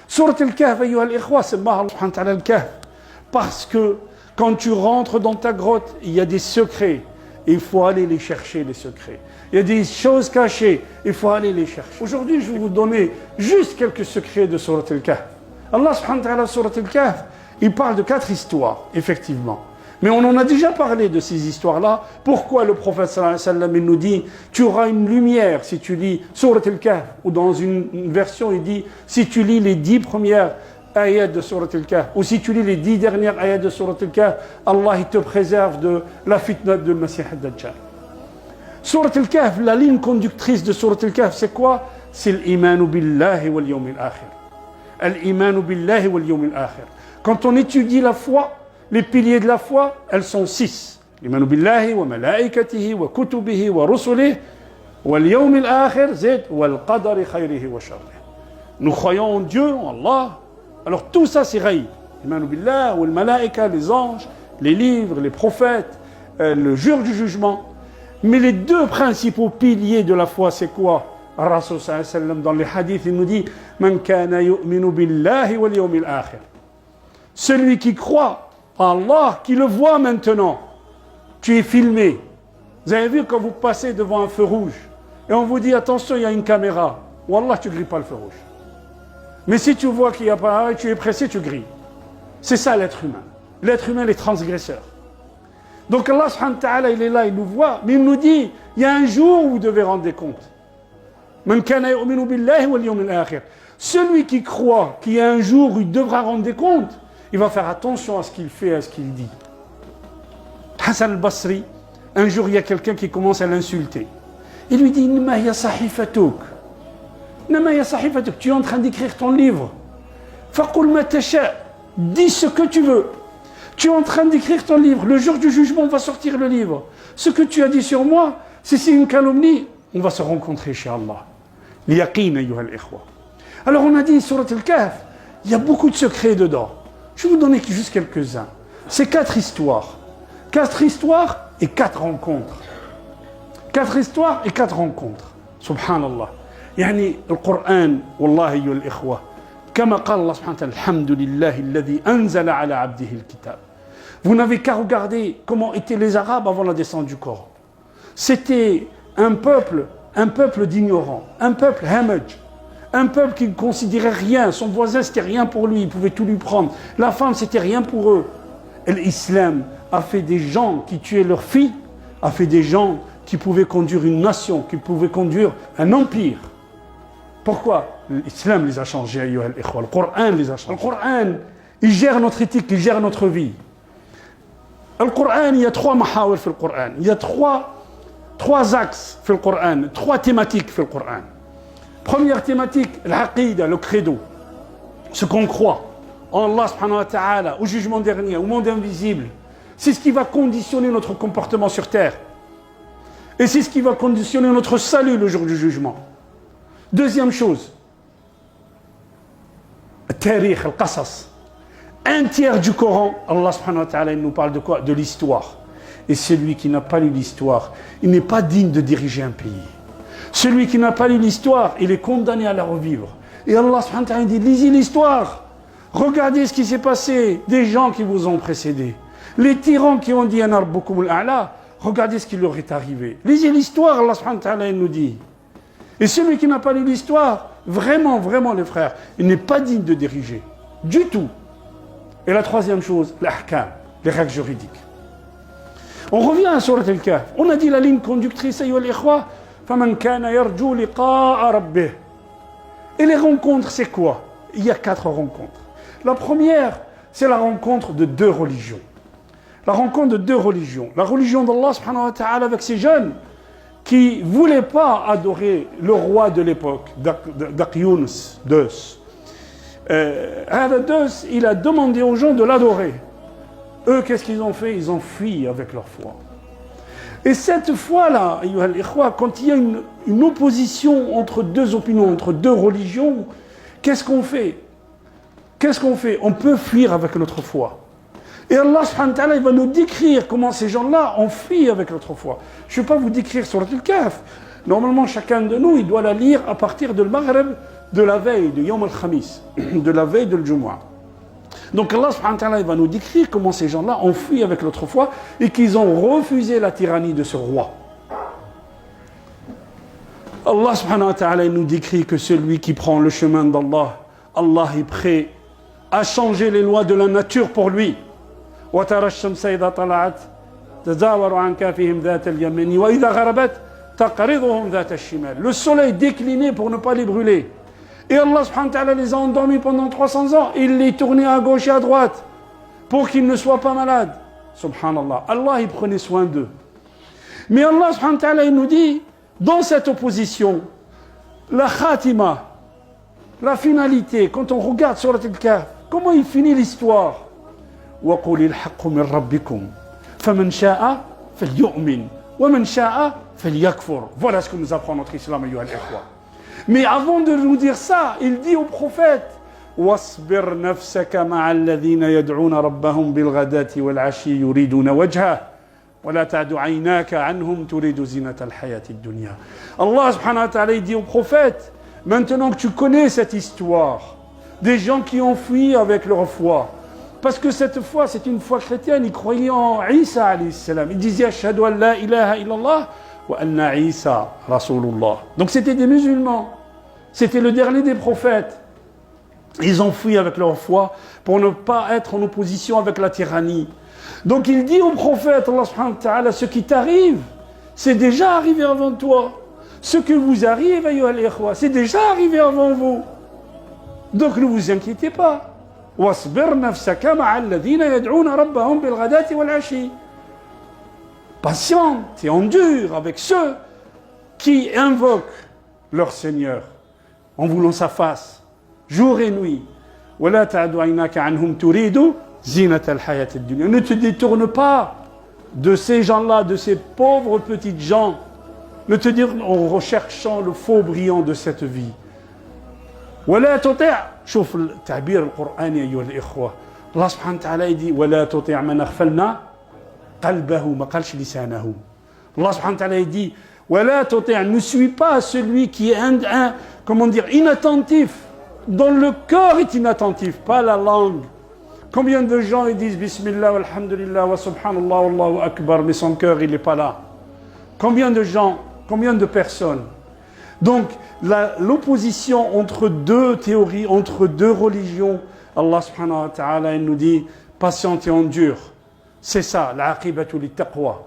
Surat al-Kahf, ayyuha al-ikhwa, c'est Allah subhanahu wa ta'ala al-Kahf. Parce que quand tu rentres dans ta grotte, il y a des secrets. Il faut aller les chercher, les secrets. Il y a des choses cachées. Il faut aller les chercher. Aujourd'hui, je vais vous donner juste quelques secrets de Surat al-Kahf. Allah subhanahu wa ta'ala, Surat al-Kahf, il parle de 4 histoires, effectivement. Mais on en a déjà parlé de ces histoires-là. Pourquoi le prophète sallallahu alayhi wa sallam, il nous dit tu auras une lumière si tu lis Surat al-Kahf, ou dans une version il dit si tu lis les 10 premières ayats de Surat al-Kahf, ou si tu lis les 10 dernières ayats de Surat al-Kahf, Allah il te préserve de la fitna de Masih al-Dajjal. Surat al-Kahf, la ligne conductrice de Surat al-Kahf, c'est quoi? C'est l'imanu billahi wal yawm al-akhir. Al-imanu billahi wal yawm al-akhir. Quand on étudie la foi, les piliers de la foi, elles sont 6. L'imanu billahi wa malaikatihi wa kutubihi wa rusulihi wal yawm al-akhir zid wal qadari khayrihi wa sharrihi. Nous croyons en Dieu, en Allah. Alors tout ça c'est ghaïb. L'imanu billah wal malaika, les anges, les livres, les prophètes, le jour du jugement. Mais les 2 principaux piliers de la foi, c'est quoi? Rasul sallallahu alayhi wa sallam, dans les hadiths, il nous dit Man kana yu'minu billahi wal yawm al-akhir. Celui qui croit à Allah, qui le voit maintenant. Tu es filmé. Vous avez vu quand vous passez devant un feu rouge et on vous dit attention, il y a une caméra. Wallah, tu ne grilles pas le feu rouge. Mais si tu vois qu'il n'y a pas, tu es pressé, tu grilles. C'est ça l'être humain. L'être humain, les transgresseurs. Donc Allah subhanahu wa ta'ala, il est là, il nous voit, mais il nous dit il y a un jour où vous devez rendre des comptes. Man kana yu'minu billahi wal yawm al-akhir. Celui qui croit qu'il y a un jour où il devra rendre des comptes, il va faire attention à ce qu'il fait, à ce qu'il dit. Hassan al-Basri, un jour il y a quelqu'un qui commence à l'insulter. Il lui dit Innama hiya sahifatuk. Innama hiya sahifatuk. Tu es en train d'écrire ton livre. Faqul ma tasha. Dis ce que tu veux. Tu es en train d'écrire ton livre. Le jour du jugement, on va sortir le livre. Ce que tu as dit sur moi, si c'est une calomnie, on va se rencontrer chez Allah. Liyaqin ayyuha al-ikhwa. Alors on a dit Surat al-Kahf, il y a beaucoup de secrets dedans. Je vais vous donner juste quelques-uns. C'est 4 histoires. 4 histoires et 4 rencontres. 4 histoires et 4 rencontres. Subhanallah. يعني القرآن والله أيها الإخوة كما قال الله سبحانه وتعالى الحمد لله الذي أنزل على عبده الكتاب. Vous n'avez qu'à regarder comment étaient les Arabes avant la descente du Coran. C'était un peuple d'ignorants, un peuple hamaj. Un peuple qui ne considérait rien, son voisin c'était rien pour lui, il pouvait tout lui prendre. La femme c'était rien pour eux. Et l'islam a fait des gens qui tuaient leurs filles, a fait des gens qui pouvaient conduire une nation, qui pouvaient conduire un empire. Pourquoi? L'islam les a changés, ayyuha al-ikhwa. Le Coran les a changés. Le Coran, il gère notre éthique, il gère notre vie. Le Coran, il y a 3 mahawir dans le Coran. Il y a 3 axes dans le Coran, 3 thématiques dans le Coran. Première thématique, l'aqida, le credo. Ce qu'on croit en Allah subhanahu wa ta'ala, au jugement dernier, au monde invisible. C'est ce qui va conditionner notre comportement sur terre. Et c'est ce qui va conditionner notre salut le jour du jugement. Deuxième chose, al-tarikh, al-qasas. Un tiers du Coran, Allah subhanahu wa ta'ala, il nous parle de quoi? De l'histoire. Et celui qui n'a pas lu l'histoire, il n'est pas digne de diriger un pays. Celui qui n'a pas lu l'histoire, il est condamné à la revivre. Et Allah subhanahu wa ta'ala dit, lisez l'histoire. Regardez ce qui s'est passé, des gens qui vous ont précédés. Les tyrans qui ont dit, Ana rabbukumul a'la, regardez ce qui leur est arrivé. Lisez l'histoire, Allah subhanahu wa ta'ala il nous dit. Et celui qui n'a pas lu l'histoire, vraiment, vraiment les frères, il n'est pas digne de diriger. Du tout. Et la troisième chose, l'ahkam, les règles juridiques. On revient à Surat al-Kahf. On a dit la ligne conductrice, ayyuha al-ikhwa, faman kana yarju liqa'a rabbih. Et les rencontres, c'est quoi? Il y a 4 rencontres. La première, c'est la rencontre de 2 religions. La rencontre de 2 religions. La religion d'Allah subhanahu wa ta'ala avec ces jeunes qui ne voulaient pas adorer le roi de l'époque, Daqyunus, Deus. Deus, il a demandé aux gens de l'adorer. Eux, qu'est-ce qu'ils ont fait? Ils ont fui avec leur foi. Et cette foi-là, quand il y a une opposition entre 2 opinions, entre 2 religions, qu'est-ce qu'on fait? Qu'est-ce qu'on fait? On peut fuir avec notre foi. Et Allah subhanahu wa ta'ala, il va nous décrire comment ces gens-là ont fui avec notre foi. Je ne vais pas vous décrire sur le Kahf. Normalement, chacun de nous, il doit la lire à partir de Maghreb de la veille de Yom al-Khamis, de la veille de l'Jumu'ah. Donc Allah subhanahu wa ta'ala va nous décrire comment ces gens-là ont fui avec l'autrefois et qu'ils ont refusé la tyrannie de ce roi. Allah subhanahu wa ta'ala nous décrit que celui qui prend le chemin d'Allah, Allah est prêt à changer les lois de la nature pour lui. وَتَرَى الشَّمْسَ إِذَا طَلَعَتْ تَزَاوَرُ عَنْ كَهْفِهِمْ ذَاتَ الْيَمِينِ وَإِذَا غَرَبَتْ تَقْرِضُهُمْ ذَاتَ الشِّمَالِ. Le soleil décliné pour ne pas les brûler. Et Allah subhanahu wa ta'ala les a endormis pendant 300 ans. Il les tournait à gauche et à droite pour qu'ils ne soient pas malades. Subhanallah. Allah, il prenait soin d'eux. Mais Allah subhanahu wa ta'ala, il nous dit, dans cette opposition, la khatima, la finalité, quand on regarde sur le Kahf, comment il finit l'histoire? وَقُولِ الْحَقُّ مِنْ رَبِّكُمْ فَمَنْ شَاءَ فَلْيُؤْمِنْ وَمَنْ شَاءَ فَلْيَكْفُرْ. Voilà ce que nous apprend notre islam, ayyuha al-ikhwa. Mais avant de nous dire ça, il dit au prophète وَاصْبِرْ نَفْسَكَ مَعَ الَّذِينَ يَدْعُونَ رَبَّهُمْ بِالْغَدَاةِ وَالْعَشِيِّ يُرِيدُونَ وَجْهَهُ وَلَا تَعْدُ عَيْنَاكَ عَنْهُمْ تُرِيدُ زِينَةَ الْحَيَاةِ الدُّنْيَا. Allah subhanahu wa ta'ala dit au prophète, maintenant que tu connais cette histoire, des gens qui ont fui avec leur foi, parce que cette foi, c'est une foi chrétienne, ils croyaient en Isa alayhi salam. Ils disaient Ashhadu an la ilaha illallah wa anna Isa rasulullah. Donc c'était des musulmans. C'était le dernier des prophètes. Ils ont fui avec leur foi pour ne pas être en opposition avec la tyrannie. Donc il dit au prophète, Allah subhanahu wa ta'ala, ce qui t'arrive, c'est déjà arrivé avant toi. Ce qui vous arrive, ayyuha al-ikhwa, c'est déjà arrivé avant vous. Donc ne vous inquiétez pas. وَاصْبِرْ نَفْسَكَ مَعَ الَّذِينَ يَدْعُونَ رَبَّهُمْ بِالْغَدَاةِ وَالْعَشِيِّ. Patiente et endure avec ceux qui invoquent leur Seigneur en voulant sa face, jour et nuit. وَلَا تَعْدُ عَيْنَاكَ عَنْهُمْ تُرِيدُ زِينَةَ الْحَيَاةِ الدُّنْيَا. Ne te détourne pas de ces gens-là, de ces pauvres petites gens. Ne te détourne en recherchant le faux brillant de cette vie. ولا تطع شوف التعبير القرآني أيها الإخوة الله سبحانه وتعالى يدي ولا تطع من أغفلنا قلبه ما قالش لسانه الله سبحانه وتعالى يدي ولا تطع ne suis pas celui qui est comment dire inattentif dont le cœur est inattentif pas la langue. Combien de gens ils disent Bismillah walhamdulillah wa subhanallah wallahu akbar mais son cœur il n'est pas là. Combien de gens, combien de personnes. Donc, l'opposition entre deux théories, entre deux religions, Allah subhanahu wa ta'ala, il nous dit, patiente et endure. C'est ça, l'aqibatu lit-taqwa.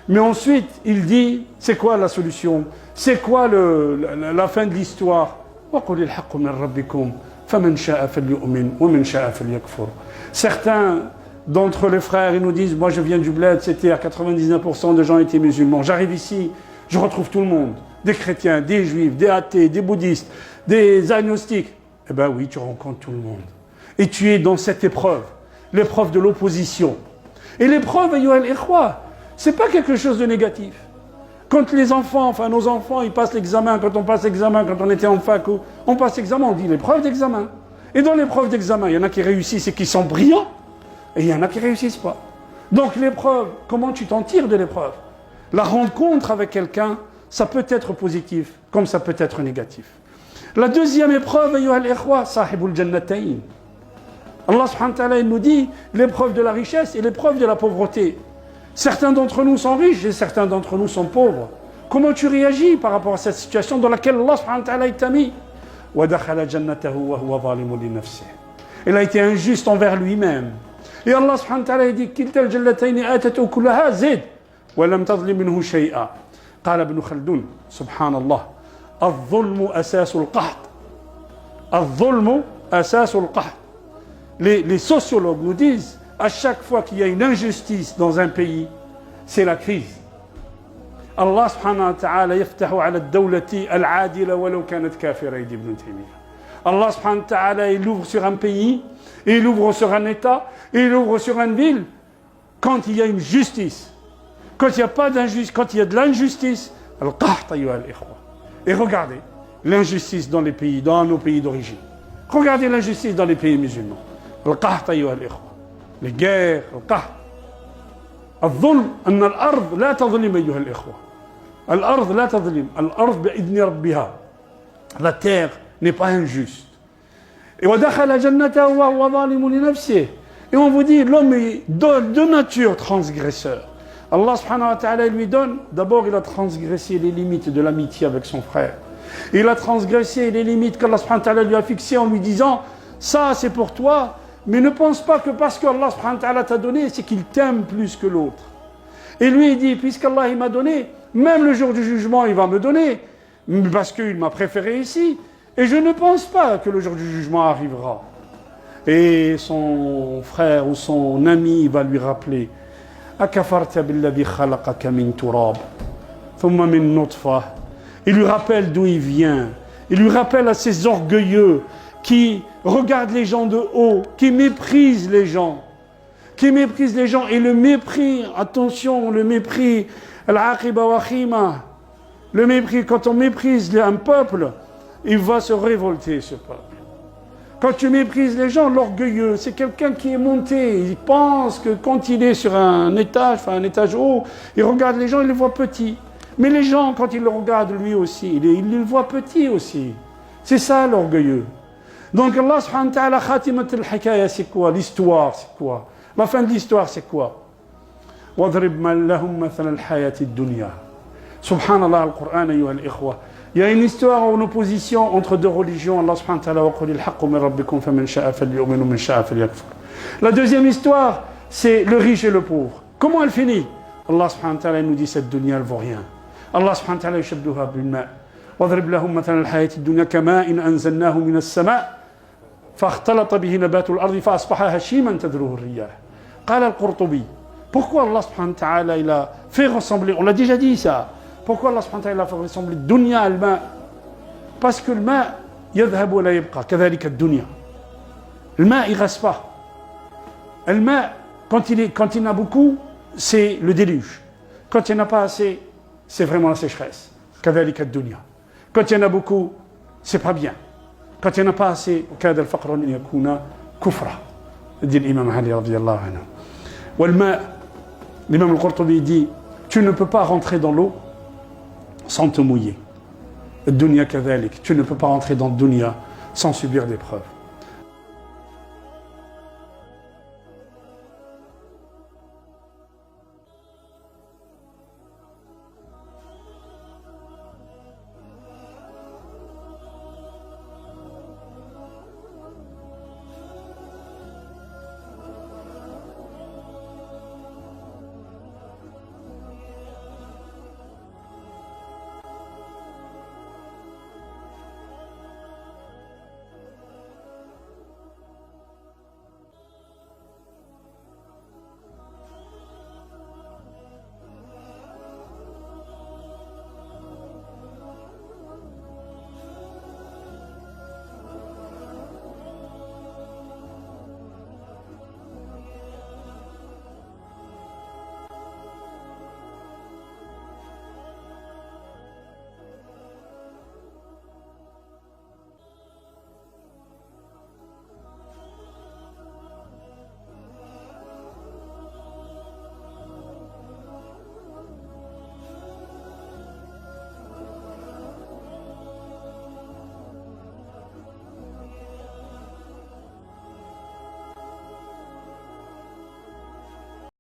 Mais ensuite, il dit, c'est quoi la solution? C'est quoi la fin de l'histoire? وَقُلِ الْحَقُّ مِنْ رَبِّكُمْ فَمَنْ شَاءَ فَلْيُؤْمِنْ وَمَنْ شَاءَ فَلْيَكْفُرْ. Certains d'entre les frères, ils nous disent, moi je viens du bled, c'était à 99% de gens étaient musulmans. J'arrive ici, je retrouve tout le monde. Des chrétiens, des juifs, des athées, des bouddhistes, des agnostiques. Eh bien oui, tu rencontres tout le monde. Et tu es dans cette épreuve, l'épreuve de l'opposition. Et l'épreuve, ayyuha al-ikhwa, c'est pas quelque chose de négatif. Quand les enfants, enfin nos enfants, ils passent l'examen, quand on passe l'examen, quand on était en fac, on passe l'examen, on dit l'épreuve d'examen. Et dans l'épreuve d'examen, il y en a qui réussissent et qui sont brillants, et il y en a qui ne réussissent pas. Donc l'épreuve, comment tu t'en tires de l'épreuve? La rencontre avec quelqu'un, ça peut être positif, comme ça peut être négatif. La deuxième épreuve, ayyuha al-ikhwa, sahibul jannatayn. Allah subhanahu wa ta'ala, il nous dit l'épreuve de la richesse et l'épreuve de la pauvreté. Certains d'entre nous sont riches et certains d'entre nous sont pauvres. Comment tu réagis par rapport à cette situation dans laquelle Allah subhanahu wa ta'ala t'a mis? وَدَخَلَ جَنَّتَهُ وَهُوَ ظَالِمٌ لِنَفْسِهِ. Il a été injuste envers lui-même. Et Allah subhanahu wa ta'ala dit كِلْتَا الْجَنَّتَيْنِ آتَتْهُ كُلَّهَا زِدْ وَلَمْ تَظْلِمْ مِنْهُ شَيْئًا. قال ابن خلدون سبحان الله الظلم أساس القحط. الظلم أساس القحط. Les sociologues nous disent à chaque fois qu'il y a une injustice dans un pays, c'est la crise. Allah subhanahu wa ta'ala yaftahu ala ad-dawlati al-adila walau kanat kafira, dit Ibn Taymiyyah. Allah subhanahu wa ta'ala, il ouvre sur un pays, il ouvre sur un État, il ouvre sur une ville quand il y a une justice. Quand il n'y a pas d'injustice, quand il y a de l'injustice, al-qahta ayyuha al-ikhwa. Et regardez l'injustice dans les pays, dans nos pays d'origine. Regardez l'injustice dans les pays musulmans. Al-qahta ayyuha al-ikhwa. Les guerres, al-qahta. الظلم أن الأرض لا تظلم أيها الإخوة. الأرض لا تظلم. الأرض بإذن ربها. La terre, n'est pas injuste. Et on vous dit, l'homme est de nature transgresseur. Allah subhanahu wa ta'ala lui donne, d'abord il a transgressé les limites de l'amitié avec son frère. Il a transgressé les limites qu'Allah subhanahu wa ta'ala lui a fixées en lui disant, ça c'est pour toi, mais ne pense pas que parce qu'Allah subhanahu wa ta'ala t'a donné, c'est qu'il t'aime plus que l'autre. Et lui il dit, puisqu'Allah il m'a donné, même le jour du jugement il va me donner, parce qu'il m'a préféré ici, et je ne pense pas que le jour du jugement arrivera. Et son frère ou son ami va lui rappeler, أكفرت بالذي خلقك من تراب ثم من نطفة. Il lui rappelle d'où il vient. Il lui rappelle à ces orgueilleux qui regardent les gens de haut, qui méprisent les gens. Qui méprisent les gens. Et le mépris, attention, le mépris, al-aqiba wa khima. Le mépris, quand on méprise un peuple, il va se révolter, ce peuple. Quand tu méprises les gens, l'orgueilleux, c'est quelqu'un qui est monté. Il pense que quand il est sur un étage haut, il regarde les gens, il les voit petits. Mais les gens, quand ils le regardent lui aussi, il les voit petits aussi. C'est ça l'orgueilleux. Donc Allah subhanahu wa ta'ala, khatimat al-hikaya, c'est quoi? L'histoire, c'est quoi? La fin de l'histoire, c'est quoi? وَضْرِبْ مَنْ لَهُمْ مَثَلَ الْحَيَاةِ الدُّنْيَا. Subhanallah, al-Qur'an, ayyuha al-ikhwa. Il y a une histoire en opposition entre deux religions. Allah subhanahu wa ta'ala wa qul al-haqqu min rabbikum faman sha'a falyu'min wa man sha'a falyakfur. La deuxième histoire, c'est le riche et le pauvre. Comment elle finit? Allah subhanahu wa ta'ala nous dit cette dunya elle vaut rien. Allah subhanahu wa ta'ala yushabbihuha bil ma'. واضرب لهم مثل الحياة الدنيا كماء أنزلناه من السماء فاختلط به نبات الأرض فأصبح هشيما تذروه الرياح. قال القرطبي. Pourquoi Allah subhanahu wa ta'ala il a fait ressembler, on l'a déjà dit ça. Pourquoi Allah subhanahu wa ta'ala a fait ressembler dunya al-ma? Parce que le ma yadhhab wa la yabqa, kadhalika ad-dunya. Le ma il reste pas. Le ma quand il y en a beaucoup, c'est le déluge. Quand il n'y en a pas assez, c'est vraiment la sécheresse. Kadhalika ad-dunya. Quand il y en a beaucoup, c'est pas bien. Quand il n'y en a pas assez, kada al-faqr an yakuna kufra. Dit l'imam Ali radiyallahu anhu. Wa al-ma, l'imam al-Qurtubi dit, tu ne peux pas rentrer dans l'eau sans te mouiller. Dunya kadhalik, tu ne peux pas rentrer dans le dunya sans subir d'épreuves.